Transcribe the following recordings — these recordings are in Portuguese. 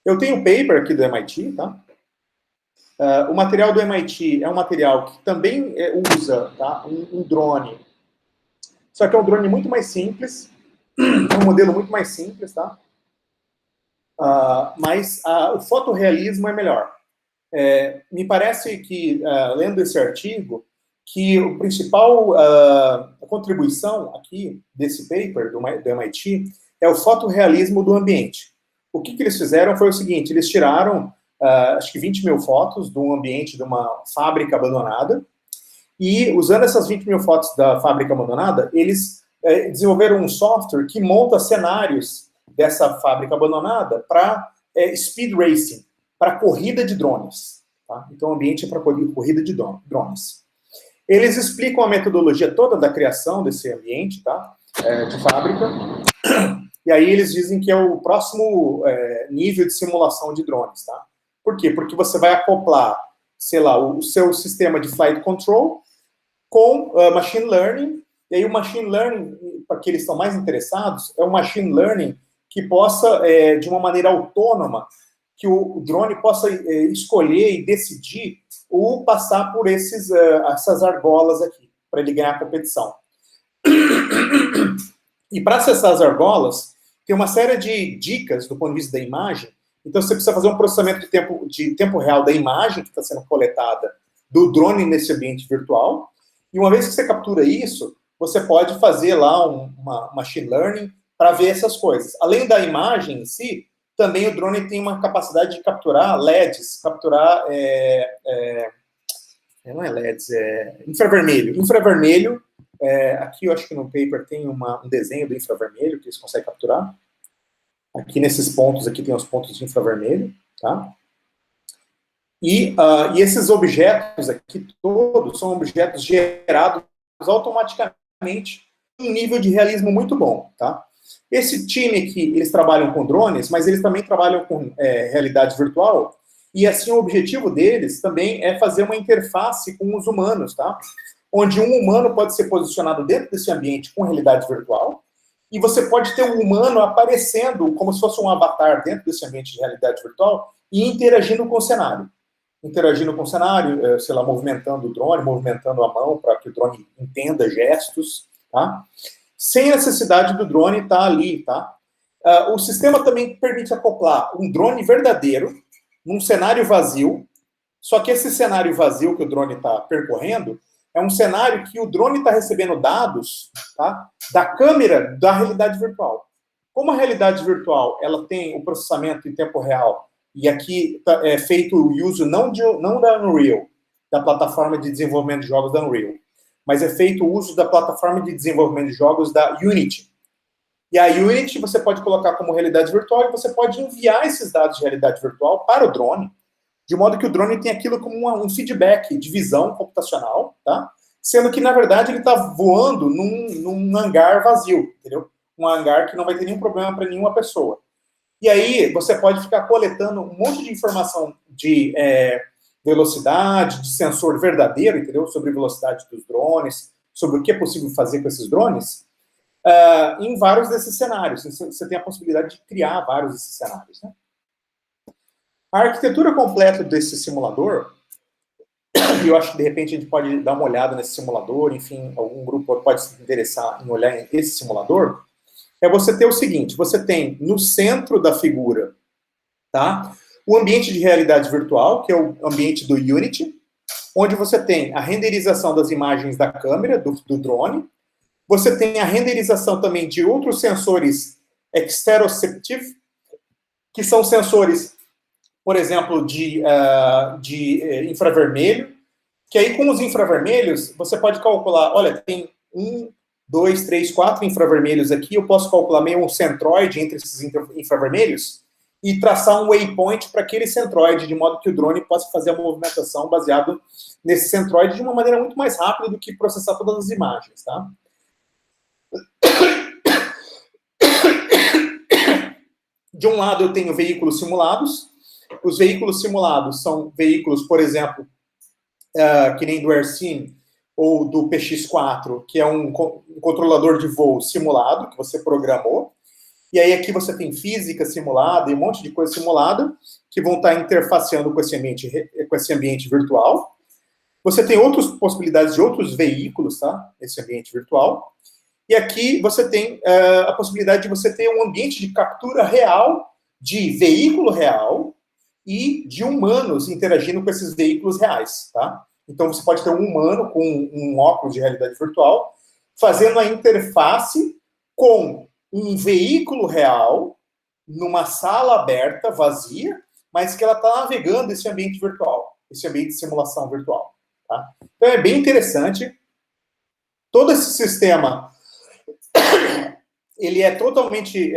Eu tenho um paper aqui do MIT, tá? O material do MIT é um material que também usa, tá, um drone, só que é um drone muito mais simples, um modelo muito mais simples, tá? Mas o fotorrealismo é melhor. Me parece que, lendo esse artigo, que a principal contribuição aqui desse paper do MIT é o fotorrealismo do ambiente. O que eles fizeram foi o seguinte, eles tiraram, acho que 20 mil fotos de um ambiente de uma fábrica abandonada, e usando essas 20 mil fotos da fábrica abandonada, eles desenvolveram um software que monta cenários dessa fábrica abandonada para speed racing, para corrida de drones. Tá? Então, o ambiente é para corrida de drones. Eles explicam a metodologia toda da criação desse ambiente, tá? De fábrica, e aí eles dizem que é o próximo nível de simulação de drones. Tá? Por quê? Porque você vai acoplar, sei lá, o seu sistema de flight control com machine learning, e aí o machine learning, para que eles estão mais interessados, é um machine learning que possa, de uma maneira autônoma, que o drone possa escolher e decidir ou passar por essas argolas aqui, para ele ganhar a competição. E para acessar as argolas, tem uma série de dicas do ponto de vista da imagem. Então, você precisa fazer um processamento de tempo real da imagem que está sendo coletada do drone nesse ambiente virtual. E uma vez que você captura isso, você pode fazer lá uma machine learning para ver essas coisas. Além da imagem em si, também o drone tem uma capacidade de capturar LEDs, capturar, não é LEDs, infravermelho. Infravermelho, aqui eu acho que no paper tem um desenho do infravermelho que eles conseguem capturar. Aqui nesses pontos, aqui tem os pontos de infravermelho, tá? E esses objetos aqui todos são objetos gerados automaticamente em um nível de realismo muito bom, tá? Esse time aqui, eles trabalham com drones, mas eles também trabalham com realidade virtual, e assim o objetivo deles também é fazer uma interface com os humanos, tá? Onde um humano pode ser posicionado dentro desse ambiente com realidade virtual, e você pode ter um humano aparecendo como se fosse um avatar dentro desse ambiente de realidade virtual e interagindo com o cenário. Interagindo com o cenário, sei lá, movimentando o drone, movimentando a mão para que o drone entenda gestos, tá? Sem necessidade do drone estar ali, tá? O sistema também permite acoplar um drone verdadeiro num cenário vazio, só que esse cenário vazio que o drone está percorrendo é um cenário que o drone está recebendo dados, tá, da câmera da realidade virtual. Como a realidade virtual ela tem o processamento em tempo real, e aqui é feito o uso não da Unreal, da plataforma de desenvolvimento de jogos da Unreal, mas é feito o uso da plataforma de desenvolvimento de jogos da Unity. E a Unity você pode colocar como realidade virtual e você pode enviar esses dados de realidade virtual para o drone, de modo que o drone tem aquilo como um feedback de visão computacional, tá? Sendo que, na verdade, ele está voando num hangar vazio, entendeu? Um hangar que não vai ter nenhum problema para nenhuma pessoa. E aí você pode ficar coletando um monte de informação de velocidade, de sensor verdadeiro, entendeu? Sobre velocidade dos drones, sobre o que é possível fazer com esses drones, em vários desses cenários. Você tem a possibilidade de criar vários desses cenários, né? A arquitetura completa desse simulador, e eu acho que de repente a gente pode dar uma olhada nesse simulador, enfim, algum grupo pode se interessar em olhar esse simulador, é você ter o seguinte, você tem no centro da figura, tá, o ambiente de realidade virtual, que é o ambiente do Unity, onde você tem a renderização das imagens da câmera, do drone, você tem a renderização também de outros sensores exteroceptive, que são sensores, por exemplo, de infravermelho, que aí com os infravermelhos, você pode calcular, olha, tem 1, 2, 3, 4 infravermelhos aqui, eu posso calcular meio um centroide entre esses infravermelhos e traçar um waypoint para aquele centroide, de modo que o drone possa fazer a movimentação baseado nesse centroide de uma maneira muito mais rápida do que processar todas as imagens, tá? De um lado eu tenho veículos simulados. Os veículos simulados são veículos, por exemplo, que nem do AirSim ou do PX4, que é um controlador de voo simulado, que você programou. E aí aqui você tem física simulada e um monte de coisa simulada que vão estar interfaceando com esse ambiente virtual. Você tem outras possibilidades de outros veículos, tá? Esse ambiente virtual. E aqui você tem a possibilidade de você ter um ambiente de captura real, de veículo real e de humanos interagindo com esses veículos reais, tá? Então você pode ter um humano com um óculos de realidade virtual fazendo a interface com um veículo real numa sala aberta, vazia, mas que ela está navegando esse ambiente virtual, esse ambiente de simulação virtual. Tá? Então é bem interessante. Todo esse sistema ele é totalmente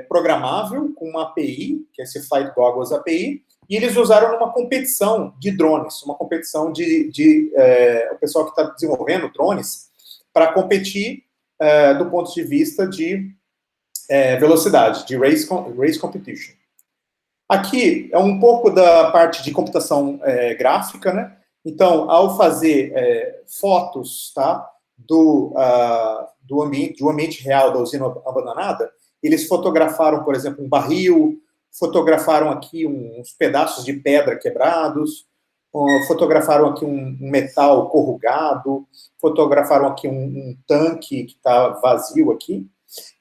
programável com uma API, que é esse Flight Goggles API, e eles usaram numa competição de drones, uma competição o pessoal que está desenvolvendo drones para competir do ponto de vista de velocidade, de race competition. Aqui é um pouco da parte de computação gráfica, né? Então, ao fazer fotos, tá, do ambiente real da usina abandonada, eles fotografaram, por exemplo, um barril, fotografaram aqui uns pedaços de pedra quebrados, fotografaram aqui um metal corrugado, fotografaram aqui um tanque que está vazio aqui.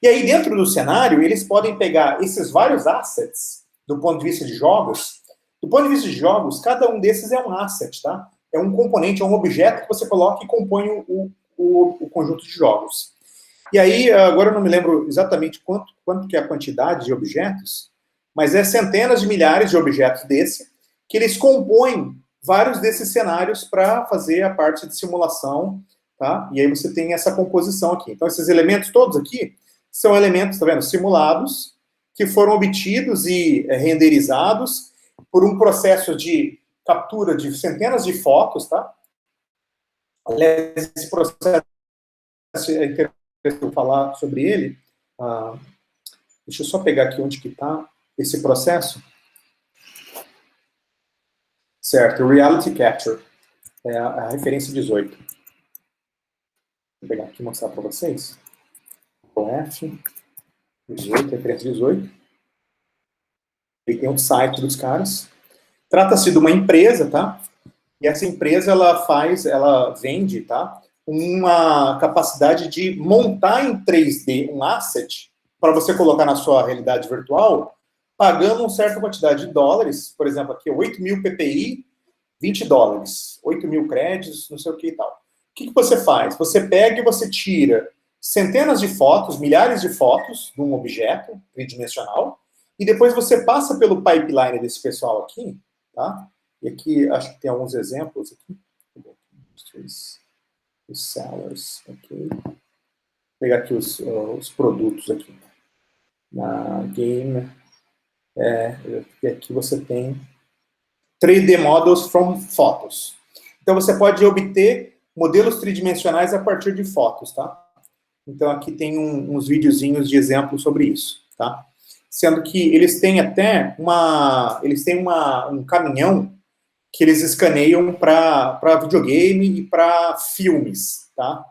E aí, dentro do cenário, eles podem pegar esses vários assets, do ponto de vista de jogos. Do ponto de vista de jogos, cada um desses é um asset, tá? É um componente, é um objeto que você coloca e compõe o conjunto de jogos. E aí, agora eu não me lembro exatamente quanto que é a quantidade de objetos, mas é centenas de milhares de objetos desse, que eles compõem vários desses cenários para fazer a parte de simulação, tá? E aí você tem essa composição aqui. Então, esses elementos todos aqui são elementos, tá vendo, simulados, que foram obtidos e renderizados por um processo de captura de centenas de fotos, tá? Aliás, esse processo é interessante eu falar sobre ele. Deixa eu só pegar aqui onde que está esse processo. Certo, Reality Capture. É a referência 18. Vou pegar aqui e mostrar para vocês. Com F, 18, referência 18. E tem um site dos caras. Trata-se de uma empresa, tá? E essa empresa, ela vende, tá? Uma capacidade de montar em 3D um asset para você colocar na sua realidade virtual, pagando uma certa quantidade de dólares, por exemplo, aqui 8.000 PPI, $20, 8.000 créditos, não sei o que e tal. O que você faz? Você pega e você tira centenas de fotos, milhares de fotos de um objeto tridimensional, e depois você passa pelo pipeline desse pessoal aqui, tá? E aqui, acho que tem alguns exemplos aqui. Os sellers, ok. Vou pegar aqui os produtos aqui. Na game, e aqui você tem 3D Models from Photos. Então, você pode obter modelos tridimensionais a partir de fotos, tá? Então, aqui tem uns videozinhos de exemplo sobre isso, tá? Sendo que eles têm até um caminhão que eles escaneiam para videogame e para filmes, tá?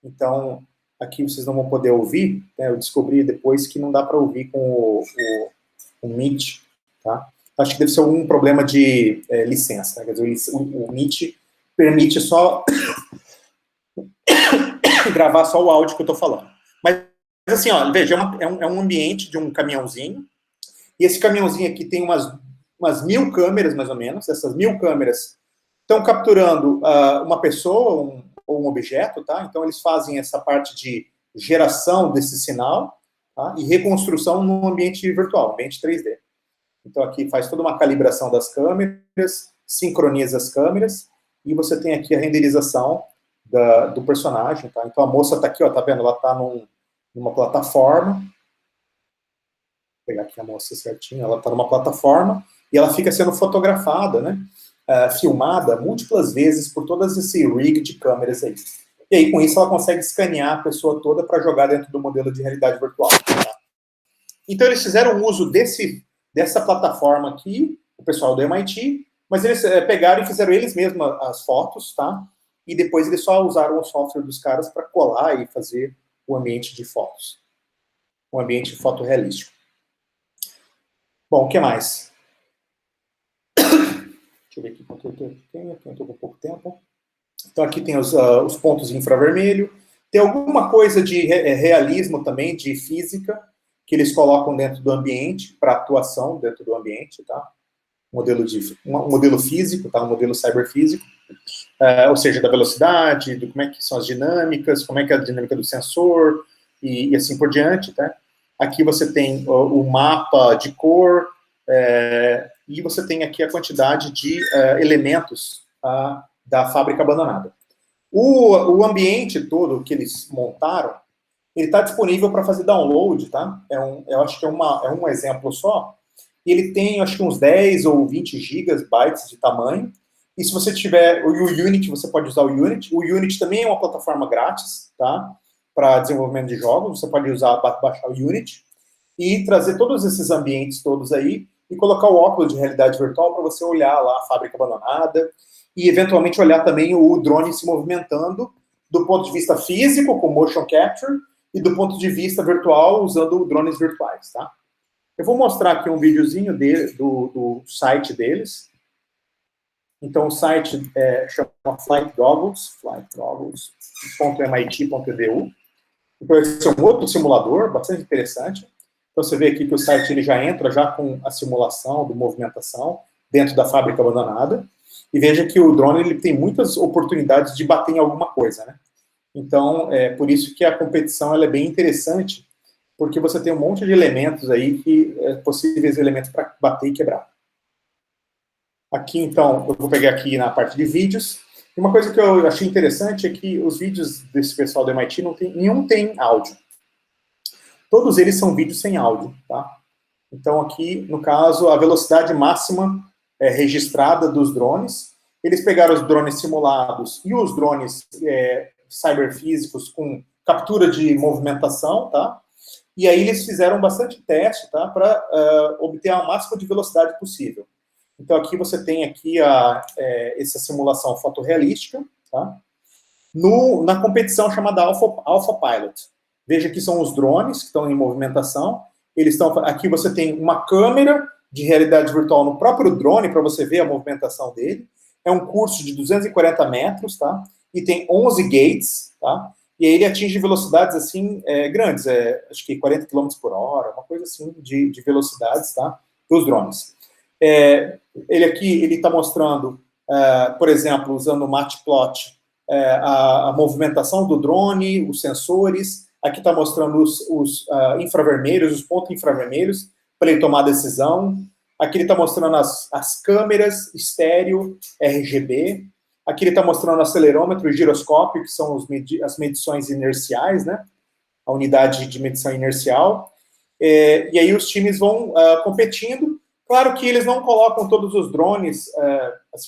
Então, aqui vocês não vão poder ouvir, né? Eu descobri depois que não dá para ouvir com o Meet, tá? Acho que deve ser algum problema de licença, né? Quer dizer, o Meet permite só gravar só o áudio que eu estou falando. Mas, assim, ó, veja, é um ambiente de um caminhãozinho, e esse caminhãozinho aqui tem umas 1.000 câmeras, mais ou menos. Essas 1.000 câmeras estão capturando uma pessoa ou um objeto, tá? Então, eles fazem essa parte de geração desse sinal, tá? E reconstrução no ambiente virtual, ambiente 3D. Então, aqui faz toda uma calibração das câmeras, sincroniza as câmeras, e você tem aqui a renderização do personagem, tá? Então, a moça está aqui, ó, tá vendo? Ela está numa plataforma. Vou pegar aqui a moça certinho. Ela está numa plataforma e ela fica sendo fotografada, né? Filmada múltiplas vezes por todas esse rig de câmeras aí. E aí, com isso, ela consegue escanear a pessoa toda para jogar dentro do modelo de realidade virtual. Tá? Então, eles fizeram uso dessa plataforma aqui, o pessoal do MIT, mas eles pegaram e fizeram eles mesmos as fotos, tá? E depois eles só usaram o software dos caras para colar e fazer o ambiente de fotos. um ambiente fotorrealístico. Bom, o que mais? Deixa eu ver aqui quanto eu tenho. Eu estou com pouco tempo. Então, aqui tem os pontos de infravermelho. Tem alguma coisa de realismo também, de física, que eles colocam dentro do ambiente, para atuação dentro do ambiente, tá? Um modelo físico, tá? Um modelo cyberfísico. Ou seja, da velocidade, do como é que são as dinâmicas, como é que é a dinâmica do sensor, e assim por diante, tá? Aqui você tem o mapa de cor, e você tem aqui a quantidade de elementos da fábrica abandonada. O ambiente todo que eles montaram, ele está disponível para fazer download, tá? Eu acho que é um exemplo só, e ele tem, acho que uns 10 ou 20 gigabytes de tamanho, e se você tiver o Unity, você pode usar o Unity. O Unity também é uma plataforma grátis, tá? Para desenvolvimento de jogos, você pode baixar o Unity e trazer todos esses ambientes todos aí e colocar o óculos de realidade virtual para você olhar lá a fábrica abandonada e, eventualmente, olhar também o drone se movimentando do ponto de vista físico, com motion capture, e do ponto de vista virtual, usando drones virtuais, tá? Eu vou mostrar aqui um videozinho do site deles. Então, o site chama Flight Goggles, flightgoggles.mit.edu. Então, esse é um outro simulador, bastante interessante. Então, você vê aqui que o site ele já entra já com a simulação de movimentação dentro da fábrica abandonada. E veja que o drone ele tem muitas oportunidades de bater em alguma coisa, né? Então, por isso que a competição ela é bem interessante, porque você tem um monte de elementos aí, possíveis elementos para bater e quebrar. Aqui, então, eu vou pegar aqui na parte de vídeos. E uma coisa que eu achei interessante é que os vídeos desse pessoal do MIT, nenhum tem áudio. Todos eles são vídeos sem áudio, tá? Então, aqui, no caso, a velocidade máxima registrada dos drones. Eles pegaram os drones simulados e os drones cyberfísicos com captura de movimentação, tá? E aí eles fizeram bastante teste, tá? Para obter a máxima de velocidade possível. Então, aqui você tem aqui essa simulação fotorrealística, tá? Na competição chamada Alpha Pilot. Veja que são os drones que estão em movimentação. Aqui você tem uma câmera de realidade virtual no próprio drone, para você ver a movimentação dele. É um curso de 240 metros, tá? E tem 11 gates, tá? E aí ele atinge velocidades, assim, grandes, acho que 40 km por hora, uma coisa assim de velocidades, tá? Dos drones. Ele aqui, ele está mostrando, por exemplo, usando o Matplot, a movimentação do drone, os sensores. Aqui está mostrando os infravermelhos, os pontos infravermelhos, para ele tomar decisão. Aqui ele está mostrando as câmeras, estéreo, RGB. Aqui ele está mostrando o acelerômetro e giroscópio, que são as medições inerciais, né? A unidade de medição inercial. E aí os times vão competindo. Claro que eles não colocam todos os drones, os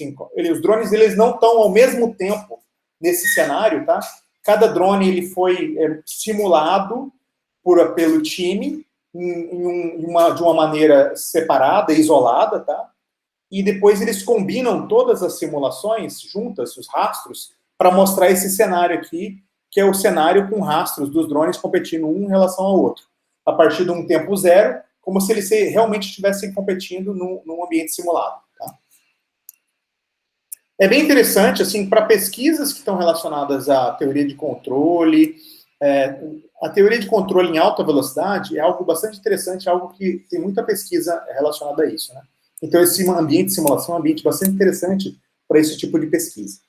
drones eles não estão ao mesmo tempo nesse cenário, tá? Cada drone ele foi simulado pelo time de uma maneira separada, isolada, tá? E depois eles combinam todas as simulações juntas, os rastros, para mostrar esse cenário aqui, que é o cenário com rastros dos drones competindo um em relação ao outro, a partir de um tempo zero, como se eles realmente estivessem competindo num ambiente simulado. Tá? É bem interessante, assim, para pesquisas que estão relacionadas à teoria de controle. A teoria de controle em alta velocidade é algo bastante interessante, algo que tem muita pesquisa relacionada a isso, né? Então, esse ambiente de simulação é um ambiente bastante interessante para esse tipo de pesquisa.